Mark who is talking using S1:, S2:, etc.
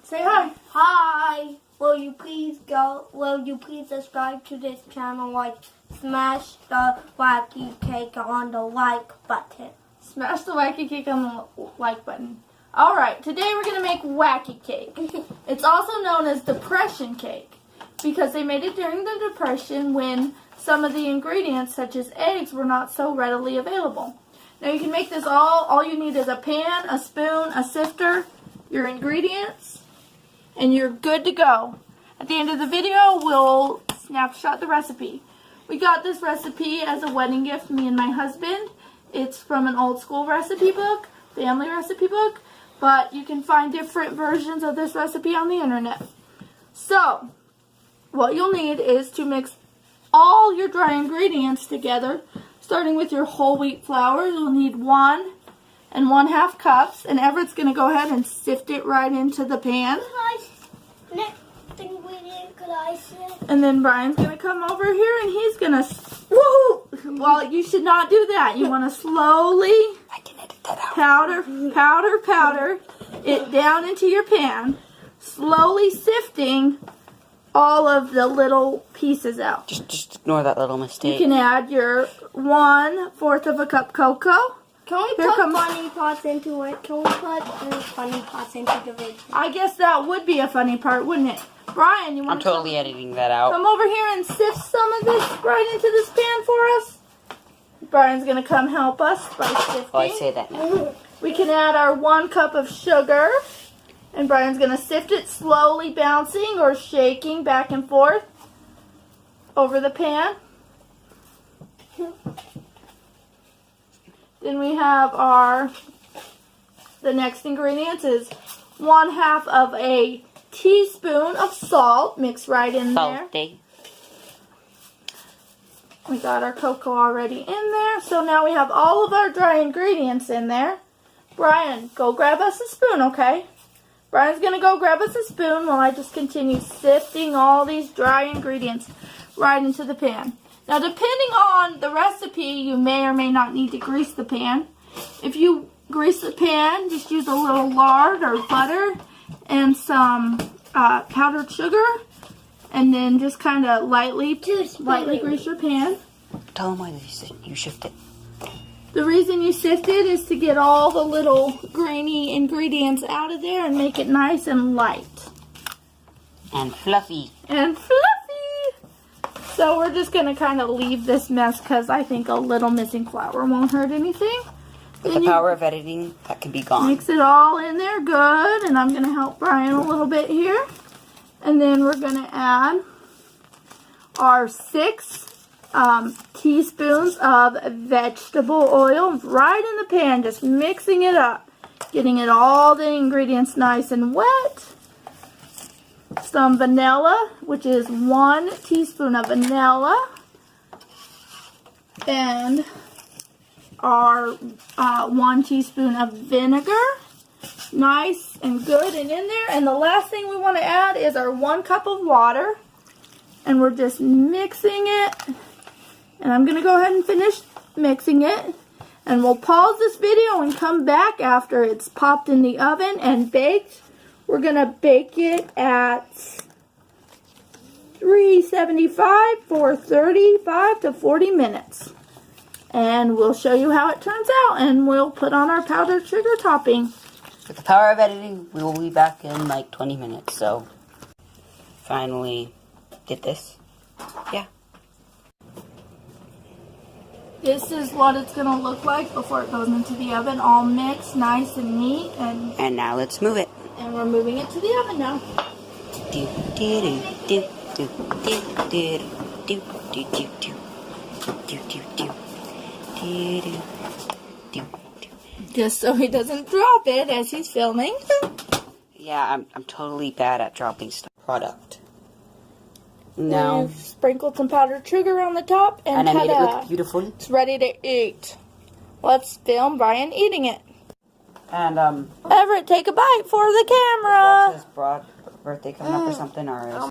S1: Say hi.
S2: Hi. Will you please subscribe to this channel? Smash the Wacky cake on the like button.
S1: Smash the Wacky cake on the like button. Alright, today we're going to make Wacky cake. It's also known as depression cake because they made it during the Depression when some of the ingredients, such as eggs, were not so readily available. Now you can make this all you need is a pan, a spoon, a sifter, your ingredients, and you're good to go. At the end of the video, we'll snapshot the recipe. We got this recipe as a wedding gift, me and my husband. It's from an old school recipe book, family recipe book, but you can find different versions of this recipe on the internet. So, what you'll need is to mix all your dry ingredients together, starting with your whole wheat flour. You'll need 1 1/2 cups, and Everett's going to go ahead and sift it right into the pan.
S2: Next ingredient, could I sift?
S1: And then Brian's going to come over here and he's going to, woohoo! Well, you should not do that. You want to slowly powder it down into your pan, slowly sifting all of the little pieces out.
S3: Just ignore that little mistake.
S1: You can add your 1/4 of a cup cocoa.
S2: Can we put funny pots into it? Can we put funny pots into the video?
S1: I guess that would be a funny part, wouldn't it? Brian, you want
S3: I'm totally editing that out.
S1: come over here and sift some of this right into this pan for us? Brian's going to come help us by sifting.
S3: Oh, I say that now.
S1: We can add our 1 cup of sugar. And Brian's going to sift it, slowly bouncing or shaking back and forth over the pan. Then we have the next ingredients is 1/2 of a teaspoon of salt mixed right in there.
S3: Salty.
S1: We got our cocoa already in there. So now we have all of our dry ingredients in there. Brian, go grab us a spoon, okay? Brian's going to go grab us a spoon while I just continue sifting all these dry ingredients right into the pan. Now, depending on the recipe, you may or may not need to grease the pan. If you grease the pan, just use a little lard or butter and some powdered sugar, and then just kind of lightly grease your pan.
S3: Tell them why you shift it.
S1: The reason you sift it is to get all the little grainy ingredients out of there and make it nice and light.
S3: And fluffy.
S1: And fluffy! So we're just going to kind of leave this mess because I think a little missing flour won't hurt anything.
S3: With the power of editing, that can be gone.
S1: Mix it all in there good, and I'm going to help Brian a little bit here. And then we're going to add our 6 teaspoons of vegetable oil right in the pan, just mixing it up, getting all the ingredients nice and wet. Some vanilla, which is 1 teaspoon of vanilla, and our 1 teaspoon of vinegar, nice and good and in there. And the last thing we want to add is our 1 cup of water, and we're just mixing it. And I'm going to go ahead and finish mixing it. And we'll pause this video and come back after it's popped in the oven and baked. We're going to bake it at 375 for 35 to 40 minutes. And we'll show you how it turns out. And we'll put on our powdered sugar topping.
S3: With the power of editing, we will be back in like 20 minutes. So, finally did this. Yeah.
S1: This is what it's going to look like before it goes into the oven, all mixed, nice and neat.
S3: And now let's move it.
S1: And we're moving it to the oven now. Just so he doesn't drop it as he's filming.
S3: Yeah, I'm totally bad at dropping stuff. Product. Now,
S1: we've sprinkled some powdered sugar on the top, and
S3: I made it look beautiful.
S1: It's ready to eat. Let's film Brian eating it.
S3: And
S1: Everett, take a bite for the camera.
S3: Is Broad's birthday coming up or something, or